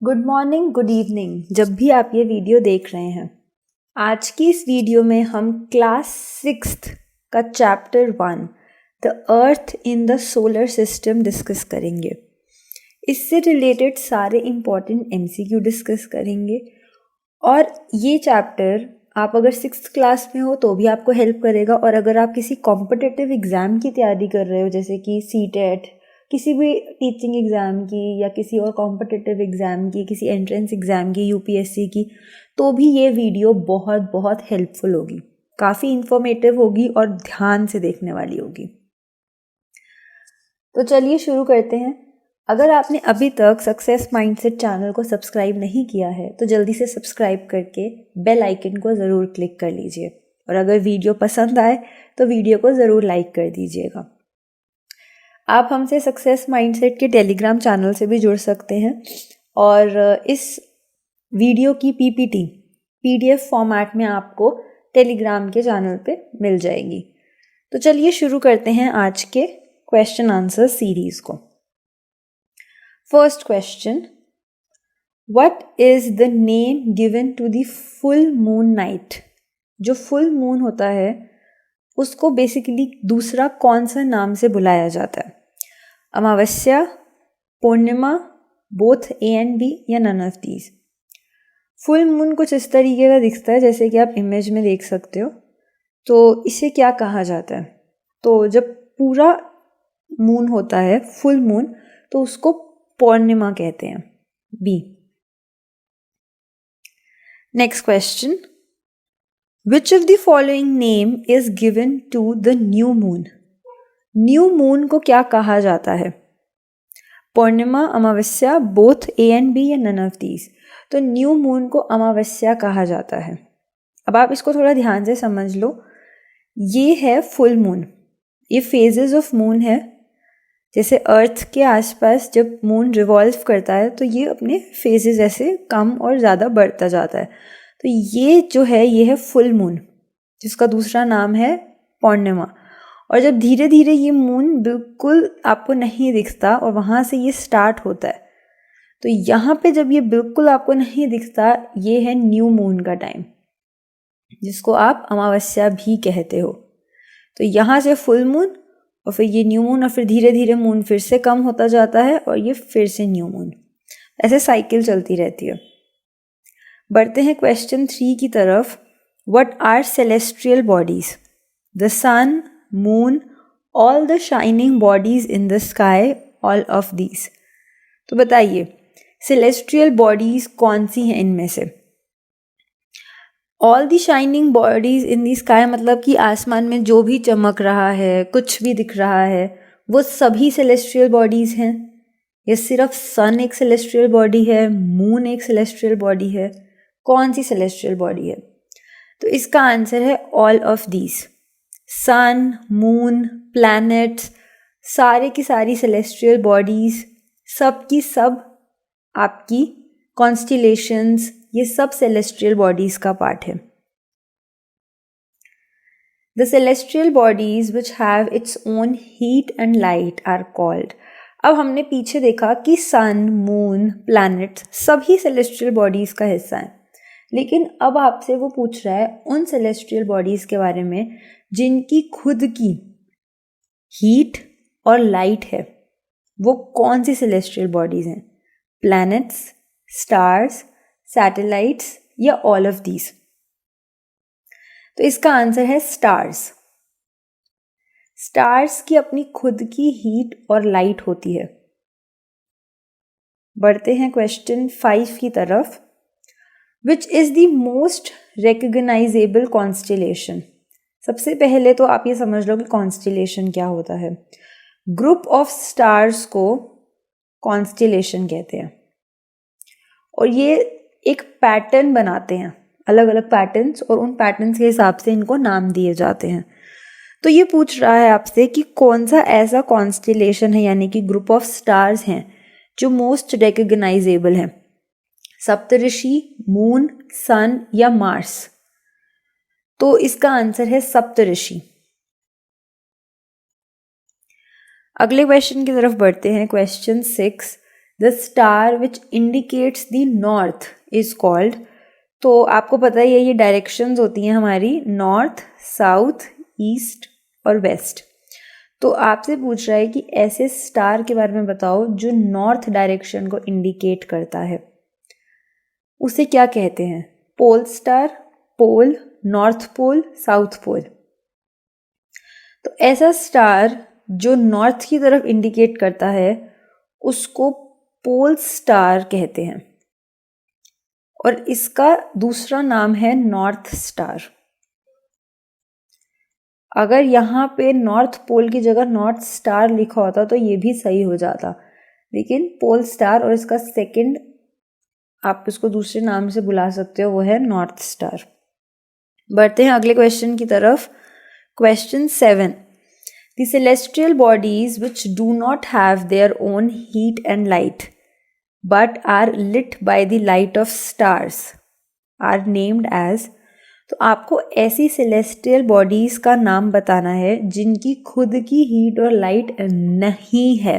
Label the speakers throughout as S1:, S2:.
S1: Good morning, good evening, जब भी आप ये वीडियो देख रहे हैं। आज की इस वीडियो में हम क्लास 6th का chapter 1 the earth in the solar system discuss करेंगे। इससे रिलेटेड सारे इम्पॉर्टेंट MCQ डिस्कस करेंगे और ये चैप्टर आप अगर 6th क्लास में हो तो भी आपको हेल्प करेगा, और अगर आप किसी कॉम्पिटिटिव एग्ज़ाम की तैयारी कर रहे हो जैसे कि CTET, किसी भी टीचिंग एग्ज़ाम की या किसी और कॉम्पिटिटिव एग्ज़ाम की, किसी एंट्रेंस एग्ज़ाम की, UPSC की, तो भी ये वीडियो बहुत बहुत हेल्पफुल होगी। काफ़ी इन्फॉर्मेटिव होगी और ध्यान से देखने वाली होगी। तो चलिए शुरू करते हैं। अगर आपने अभी तक सक्सेस माइंडसेट चैनल को सब्सक्राइब नहीं किया है तो जल्दी से सब्सक्राइब करके बेल आइकन को ज़रूर क्लिक कर लीजिए, और अगर वीडियो पसंद आए तो वीडियो को ज़रूर लाइक कर दीजिएगा। आप हमसे सक्सेस माइंडसेट के टेलीग्राम चैनल से भी जुड़ सकते हैं, और इस वीडियो की PPT PDF फॉर्मेट में आपको टेलीग्राम के चैनल पे मिल जाएगी। तो चलिए शुरू करते हैं आज के क्वेश्चन आंसर सीरीज को। First question, what is the name given to the full moon night? जो फुल मून होता है उसको बेसिकली दूसरा कौन सा नाम से बुलाया जाता है? Amavasya, purnima, both A and B या none of these? Full moon कुछ इस तरीके का दिखता है जैसे कि आप इमेज में देख सकते हो। तो इसे क्या कहा जाता है? तो जब पूरा मून होता है, फुल मून, तो उसको पूर्णिमा कहते हैं, B। Next question, which of the following name is given to the new moon? New moon को क्या कहा जाता है? Purnima, amavasya, both A and B या नन ऑफ दीज? तो न्यू मून को अमावस्या कहा जाता है। अब आप इसको थोड़ा ध्यान से समझ लो। ये है फुल मून, ये फेजेस ऑफ मून है। जैसे अर्थ के आसपास जब मून रिवॉल्व करता है तो ये अपने फेजेस ऐसे कम और ज़्यादा बढ़ता जाता है। तो ये जो है ये है फुल मून, जिसका दूसरा नाम है पूर्णिमा। और जब धीरे धीरे ये मून बिल्कुल आपको नहीं दिखता और वहाँ से ये स्टार्ट होता है, तो यहाँ पे जब ये बिल्कुल आपको नहीं दिखता, ये है न्यू मून का टाइम, जिसको आप अमावस्या भी कहते हो। तो यहाँ से फुल मून और फिर ये न्यू मून, और फिर धीरे धीरे मून फिर से कम होता जाता है और ये फिर से न्यू मून, ऐसे साइकिल चलती रहती है। बढ़ते हैं क्वेश्चन 3 की तरफ। What are celestial bodies? The sun, moon, all the shining bodies in the sky, all of these? तो बताइए सेलेस्ट्रियल बॉडीज कौन सी हैं इनमें से? All the shining bodies in the sky मतलब कि आसमान में जो भी चमक रहा है, कुछ भी दिख रहा है, वो सभी सेलेस्ट्रियल बॉडीज हैं? या सिर्फ सन एक सेलेस्ट्रियल बॉडी है, मून एक सेलेस्ट्रियल बॉडी है? कौन सी सेलेस्ट्रियल बॉडी है? तो इसका आंसर है all of these. Sun, moon, planets, सारे की सारी सेलेस्ट्रियल बॉडीज, सब की सब आपकी कॉन्स्टिलेशंस, ये सब सेलेस्ट्रियल बॉडीज का पार्ट है। The celestial bodies which have its own heat and light are called. अब हमने पीछे देखा कि सन, मून, प्लैनेट्स सभी सेलेस्ट्रियल बॉडीज का हिस्सा है, लेकिन अब आपसे वो पूछ रहा है उन सेलेस्ट्रियल बॉडीज के बारे में जिनकी खुद की हीट और लाइट है। वो कौन सी सेलेस्ट्रियल बॉडीज हैं? प्लैनेट्स, स्टार्स, सैटेलाइट्स या ऑल ऑफ दीज? तो इसका आंसर है स्टार्स। स्टार्स की अपनी खुद की हीट और लाइट होती है। बढ़ते हैं क्वेश्चन 5 की तरफ। Which is the most recognisable constellation? सबसे पहले तो आप ये समझ लो कि कॉन्स्टिलेशन क्या होता है। ग्रुप ऑफ स्टार्स को कॉन्स्टिलेशन कहते हैं, और ये एक पैटर्न बनाते हैं, अलग अलग पैटर्न्स, और उन पैटर्न्स के हिसाब से इनको नाम दिए जाते हैं। तो ये पूछ रहा है आपसे कि कौन सा ऐसा कॉन्स्टिलेशन है, यानी कि ग्रुप ऑफ स्टार्स हैं जो मोस्ट रिकॉग्नाइजेबल हैं। सप्तऋषि, मून, सन या मार्स? तो इसका आंसर है सप्तऋषि। अगले क्वेश्चन की तरफ बढ़ते हैं, question 6। The star which indicates the north is called, तो आपको पता ही है ये डायरेक्शंस होती हैं हमारी, नॉर्थ, साउथ, ईस्ट और वेस्ट। तो आपसे पूछ रहा है कि ऐसे स्टार के बारे में बताओ जो नॉर्थ डायरेक्शन को इंडिकेट करता है, उसे क्या कहते हैं? पोल स्टार, पोल, नॉर्थ पोल, साउथ पोल। तो ऐसा स्टार जो नॉर्थ की तरफ इंडिकेट करता है उसको पोल स्टार कहते हैं, और इसका दूसरा नाम है नॉर्थ स्टार। अगर यहाँ पे नॉर्थ पोल की जगह नॉर्थ स्टार लिखा होता तो ये भी सही हो जाता, लेकिन पोल स्टार और इसका सेकंड आप इसको दूसरे नाम से बुला सकते हो, वो है नॉर्थ स्टार। बढ़ते हैं अगले क्वेश्चन की तरफ। Question 7, the celestial bodies which do not have their own heat and light but are lit by the light of stars are named as. तो आपको ऐसी सेलेस्टियल बॉडीज का नाम बताना है जिनकी खुद की हीट और लाइट नहीं है,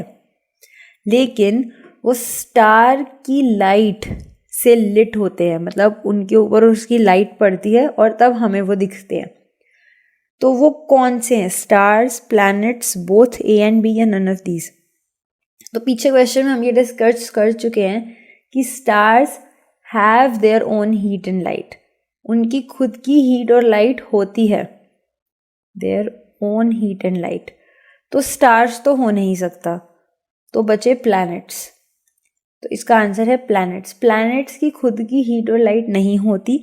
S1: लेकिन वो स्टार की लाइट से लिट होते हैं, मतलब उनके ऊपर उसकी लाइट पड़ती है और तब हमें वो दिखते हैं। तो वो कौन से हैं? Stars, planets, both A and B या नन ऑफ दीज? तो पीछे क्वेश्चन में हम ये डिस्कस कर चुके हैं कि stars have their own heat and light, उनकी खुद की हीट और लाइट होती है, there own heat and light. तो स्टार्स तो हो नहीं सकता, तो बचे प्लैनेट्स। तो इसका आंसर है प्लैनेट्स। प्लैनेट्स की खुद की हीट और लाइट नहीं होती,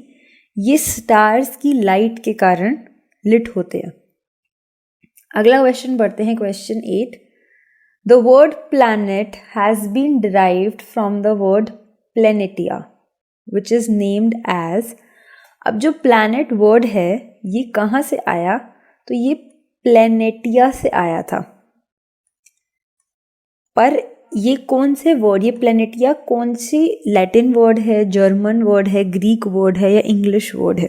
S1: ये स्टार्स की लाइट के कारण लिट होते हैं। अगला क्वेश्चन बढ़ते हैं, question 8। The word planet has been derived from the word planetia which is named as. अब जो प्लैनेट वर्ड है ये कहाँ से आया? तो ये प्लेनेटिया से आया था। पर ये कौन से वर्ड, ये प्लेनेटिया कौन सी लैटिन वर्ड है, जर्मन वर्ड है, ग्रीक वर्ड है या इंग्लिश वर्ड है?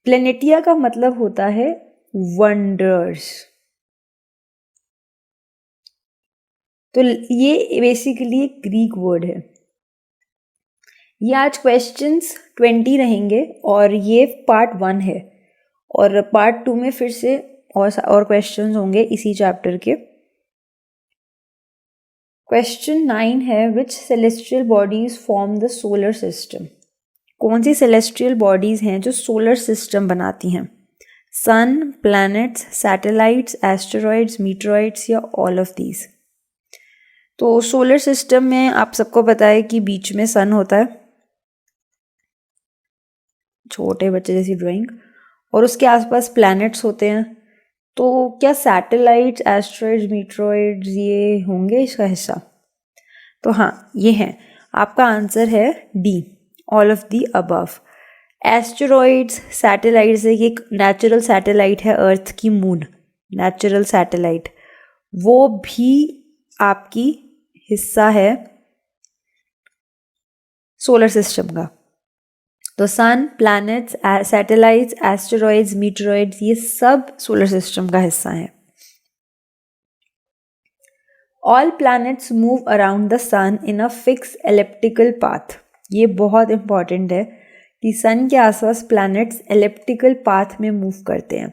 S1: प्लेनेटिया का मतलब होता है वंडर्स। तो ये बेसिकली एक ग्रीक वर्ड है। ये आज क्वेश्चंस 20 रहेंगे और ये पार्ट 1 है, और पार्ट 2 में फिर से और क्वेश्चंस होंगे इसी चैप्टर के। क्वेश्चन 9 है, which celestial bodies form the solar system? कौन सी सेलेस्टियल बॉडीज हैं जो सोलर सिस्टम बनाती हैं? सन, प्लैनेट्स, सैटेलाइट्स, एस्टेरॉइड्स, मीटरॉइड्स या ऑल ऑफ दीज? तो सोलर सिस्टम में आप सबको पता है कि बीच में सन होता है, छोटे बच्चे जैसी ड्राइंग, और उसके आसपास प्लैनेट्स होते हैं। तो क्या सैटेलाइट्स, एस्टेरॉइड्स, मीटरॉइड्स ये होंगे इसका हिस्सा? तो हाँ, ये हैं। आपका आंसर है D, all of the above. Asteroids, satellites, एक नेचुरल सैटेलाइट है अर्थ की, मून नेचुरल सैटेलाइट, वो भी आपकी हिस्सा है सोलर सिस्टम का। तो sun, planets, satellites, asteroids, meteoroids ये सब सोलर सिस्टम का हिस्सा हैं। All planets move around the sun in a fix elliptical path. ये बहुत इंपॉर्टेंट है कि सन के आसपास प्लैनेट्स एलिप्टिकल पाथ में मूव करते हैं।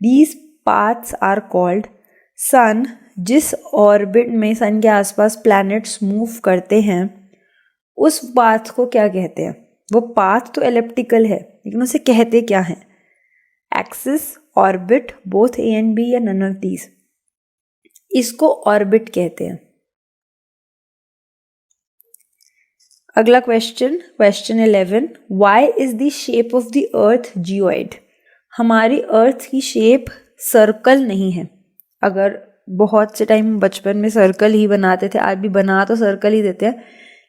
S1: These paths are called. Sun, जिस ऑर्बिट में सन के आसपास प्लैनेट्स मूव करते हैं उस पाथ को क्या कहते हैं? वो पाथ तो एलिप्टिकल है, लेकिन उसे कहते क्या हैं? Axis, orbit, both A and B या नन ऑफ दीज? इसको ऑर्बिट कहते हैं। अगला question, question 11, why is the shape of the earth geoid? हमारी अर्थ की शेप सर्कल नहीं है। अगर बहुत से टाइम बचपन में सर्कल ही बनाते थे, आज भी बना तो सर्कल ही देते हैं,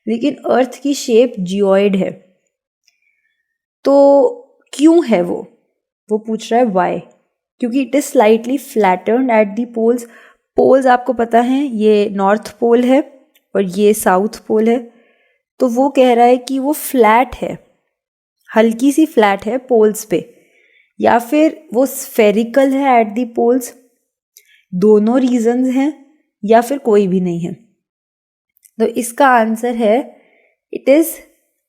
S1: लेकिन अर्थ की शेप जियोइड है। तो क्यों है वो पूछ रहा है व्हाई। क्योंकि it is slightly flattered at the poles. Poles आपको पता है, ये नॉर्थ पोल है और ये साउथ पोल है। तो वो कह रहा है कि वो फ्लैट है, हल्की सी फ्लैट है पोल्स पे, या फिर वो स्फेरिकल है एट दी पोल्स। दोनों रीजंस हैं या फिर कोई भी नहीं है। तो इसका आंसर है it is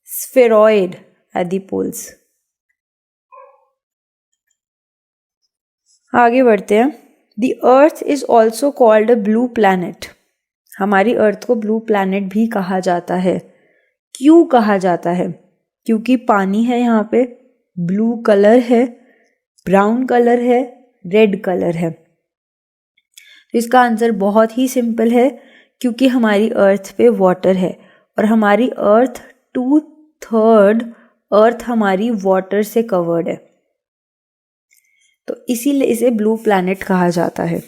S1: spheroid at the poles. आगे बढ़ते हैं। The earth is also called a blue planet. हमारी अर्थ को ब्लू प्लैनेट भी कहा जाता है। क्यों कहा जाता है? क्योंकि पानी है यहाँ पे, ब्लू कलर है, ब्राउन कलर है, रेड कलर है। तो इसका आंसर बहुत ही सिंपल है, क्योंकि हमारी अर्थ पे वाटर है और हमारी अर्थ 2/3 अर्थ हमारी वाटर से कवर्ड है, तो इसीलिए इसे ब्लू प्लैनेट कहा जाता है।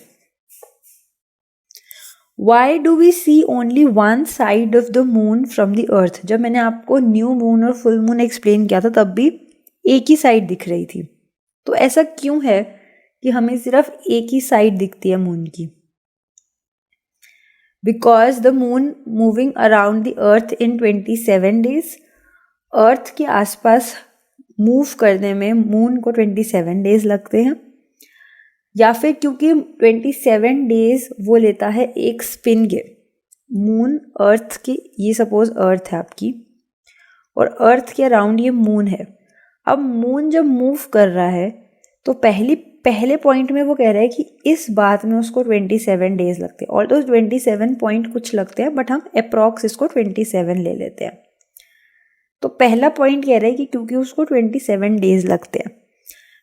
S1: Why do we see only one side of the moon from the earth? जब मैंने आपको न्यू मून और फुल मून एक्सप्लेन किया था तब भी एक ही साइड दिख रही थी। तो ऐसा क्यों है कि हमें सिर्फ एक ही साइड दिखती है मून की? Because the moon moving around the earth in 27 days, अर्थ के आसपास मूव करने में मून को 27 डेज लगते हैं, या फिर क्योंकि 27 डेज वो लेता है एक स्पिन के। मून अर्थ की, ये सपोज अर्थ है आपकी और अर्थ के अराउंड ये मून है। अब मून जब मूव कर रहा है तो पहले पॉइंट में वो कह रहा है कि इस बात में उसको 27 डेज लगते हैं, और तो 27 पॉइंट कुछ लगते हैं, बट हम अप्रॉक्स इसको 27 ले लेते हैं। तो पहला पॉइंट कह रहा है कि क्योंकि उसको 27 डेज लगते हैं।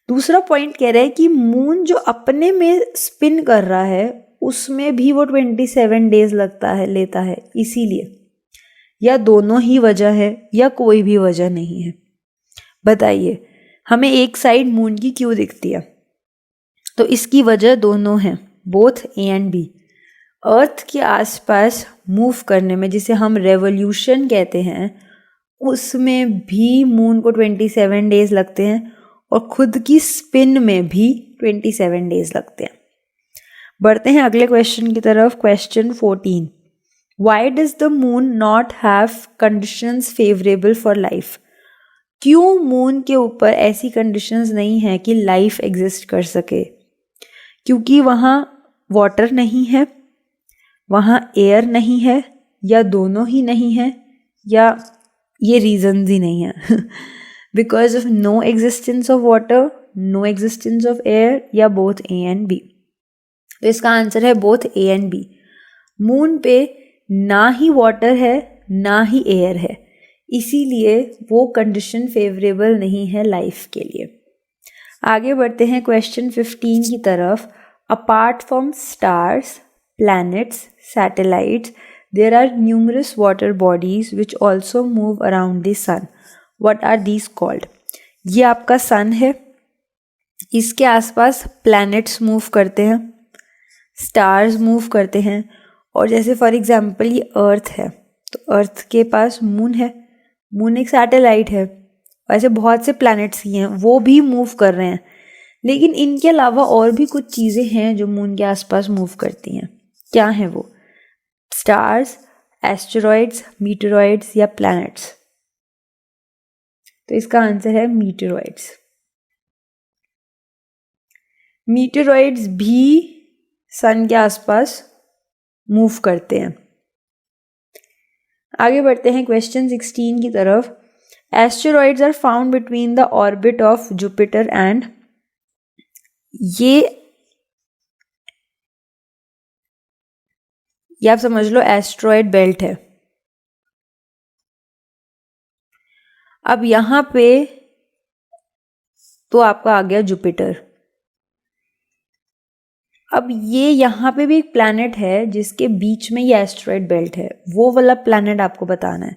S1: दूसरा पॉइंट कह रहा है कि मून जो अपने में स्पिन कर रहा है उसमें भी वो 27 डेज लेता है, इसीलिए। या दोनों ही वजह है या कोई भी वजह नहीं है? बताइए, हमें एक साइड मून की क्यों दिखती है? तो इसकी वजह दोनों हैं, बोथ ए एंड बी। अर्थ के आसपास मूव करने में, जिसे हम रेवोल्यूशन कहते हैं, उसमें भी मून को 27 डेज लगते हैं और खुद की स्पिन में भी 27 डेज लगते हैं। बढ़ते हैं अगले क्वेश्चन की तरफ। Question 14, why does the moon not have conditions favourable for life? क्यों मून के ऊपर ऐसी कंडीशंस नहीं है कि लाइफ एग्जिस्ट कर सके? क्योंकि वहाँ वाटर नहीं है, वहाँ एयर नहीं है, या दोनों ही नहीं है, या ये रीजन ही नहीं है। Because of no existence of water, no existence of air, या बोथ ए एंड बी। तो इसका आंसर है both A and B. Moon पे ना ही वाटर है ना ही एयर है, इसीलिए वो कंडीशन फेवरेबल नहीं है लाइफ के लिए। आगे बढ़ते हैं क्वेश्चन 15 की तरफ। Apart from stars, planets, satellites, there are numerous water bodies which also move around the sun. What are these called? ये आपका सन है, इसके आसपास प्लैनेट्स मूव करते हैं, स्टार्स मूव करते हैं, और जैसे फॉर एग्जांपल ये अर्थ है, तो अर्थ के पास मून है, मून एक सैटेलाइट है, वैसे बहुत से प्लैनेट्स ही हैं, वो भी मूव कर रहे हैं। लेकिन इनके अलावा और भी कुछ चीज़ें हैं जो मून के आसपास मूव करती हैं। क्या हैं वो? स्टार्स, एस्टेरॉइड्स, मीटेरॉइड्स, या प्लैनेट्स? तो इसका आंसर है मीटेरॉइड्स। मीटेरॉइड्स भी सन के आसपास मूव करते हैं। आगे बढ़ते हैं क्वेश्चन 16 की तरफ। Asteroids are found between the orbit of Jupiter and, ये आप समझ लो एस्ट्रॉयड बेल्ट है। अब यहाँ पे तो आपका आ गया जुपिटर। अब ये यहाँ पे भी एक प्लैनेट है जिसके बीच में ये एस्ट्रॉयड बेल्ट है, वो वाला प्लैनेट आपको बताना है।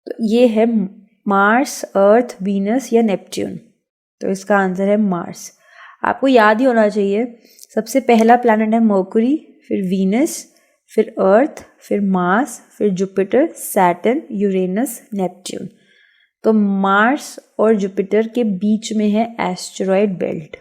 S1: तो ये है मार्स, अर्थ, वीनस या नेपच्यून। तो इसका आंसर है मार्स। आपको याद ही होना चाहिए, सबसे पहला प्लैनेट है मर्कुरी, फिर वीनस, फिर अर्थ, फिर मार्स, फिर जुपिटर, सैटर्न, यूरेनस, नेपच्यून। तो मार्स और जुपिटर के बीच में है एस्टेरॉयड बेल्ट।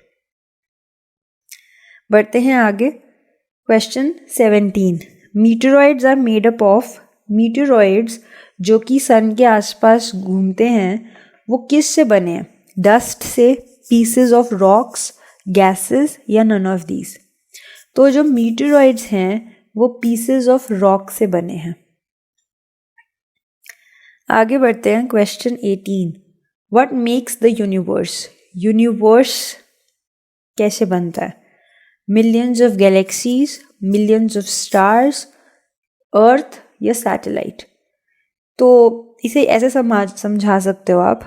S1: बढ़ते हैं आगे। Question 17, meteoroids are made up of. Meteoroids जो कि सन के आसपास घूमते हैं वो किस से बने हैं? डस्ट से, पीसेस ऑफ रॉक्स, गैसेस, या नन ऑफ दीज? तो जो मीटेरॉइड्स हैं वो पीसेस ऑफ रॉक से बने हैं। आगे बढ़ते हैं question 18। What makes the universe? Universe कैसे बनता है? Millions of galaxies, millions of stars, earth या सैटेलाइट? तो इसे ऐसे समझा सकते हो आप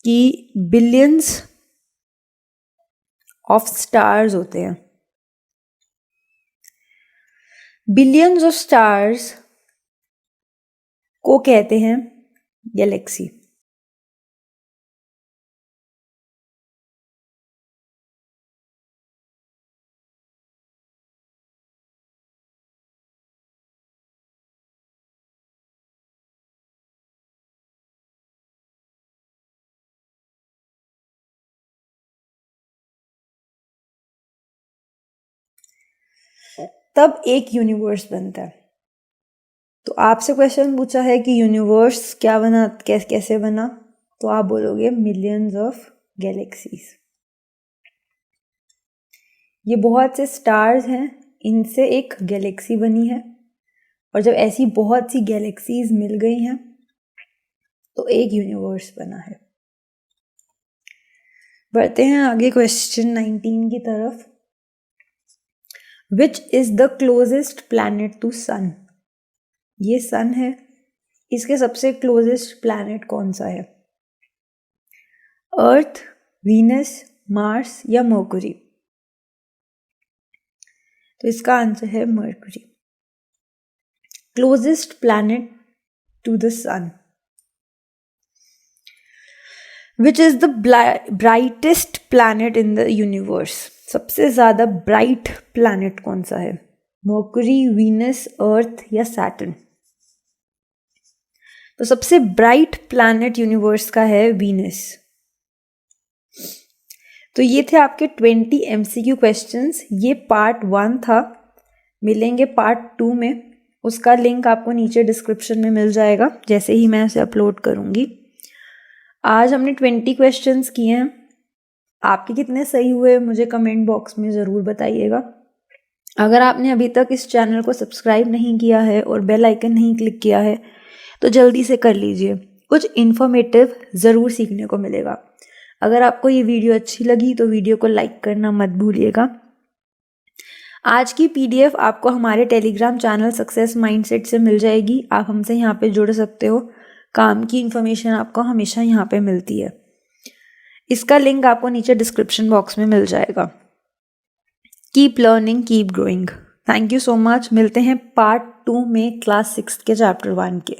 S1: कि बिलियंस ऑफ स्टार्स होते हैं। बिलियंस ऑफ स्टार्स को कहते हैं गैलेक्सी। तब एक यूनिवर्स बनता है। तो आपसे क्वेश्चन पूछा है कि यूनिवर्स क्या बना, कैसे बना, तो आप बोलोगे मिलियंस ऑफ गैलेक्सीज। ये बहुत से स्टार्स हैं, इनसे एक गैलेक्सी बनी है, और जब ऐसी बहुत सी गैलेक्सीज मिल गई हैं तो एक यूनिवर्स बना है। बढ़ते हैं आगे क्वेश्चन 19 की तरफ। Which is the closest planet to sun? ये सन है, इसके सबसे क्लोजेस्ट प्लैनेट कौन सा है? अर्थ, वीनस, मार्स या मर्क्यूरी? तो इसका आंसर है Mercury. Closest planet to the sun. Which is the brightest planet in the universe? सबसे ज्यादा ब्राइट प्लैनेट कौन सा है? मर्क्यूरी, वीनस, अर्थ या सैटर्न? तो सबसे ब्राइट प्लैनेट यूनिवर्स का है वीनस। तो ये थे आपके 20 MCQ क्वेश्चंस। ये पार्ट 1 था। मिलेंगे पार्ट 2 में। उसका लिंक आपको नीचे डिस्क्रिप्शन में मिल जाएगा जैसे ही मैं उसे अपलोड करूँगी। आज हमने 20 क्वेश्चंस किए हैं। आपके कितने सही हुए मुझे कमेंट बॉक्स में ज़रूर बताइएगा। अगर आपने अभी तक इस चैनल को सब्सक्राइब नहीं किया है और बेल आइकन नहीं क्लिक किया है तो जल्दी से कर लीजिए। कुछ इन्फॉर्मेटिव ज़रूर सीखने को मिलेगा। अगर आपको ये वीडियो अच्छी लगी तो वीडियो को लाइक करना मत भूलिएगा। आज की PDF आपको हमारे टेलीग्राम चैनल सक्सेस माइंडसेट से मिल जाएगी। आप हमसे यहाँ पे जुड़ सकते हो। काम की इन्फॉर्मेशन आपको हमेशा यहाँ पे मिलती है। इसका लिंक आपको नीचे डिस्क्रिप्शन बॉक्स में मिल जाएगा। Keep learning, keep growing. Thank you so much. मिलते हैं पार्ट 2 में क्लास 6 के चैप्टर 1 के।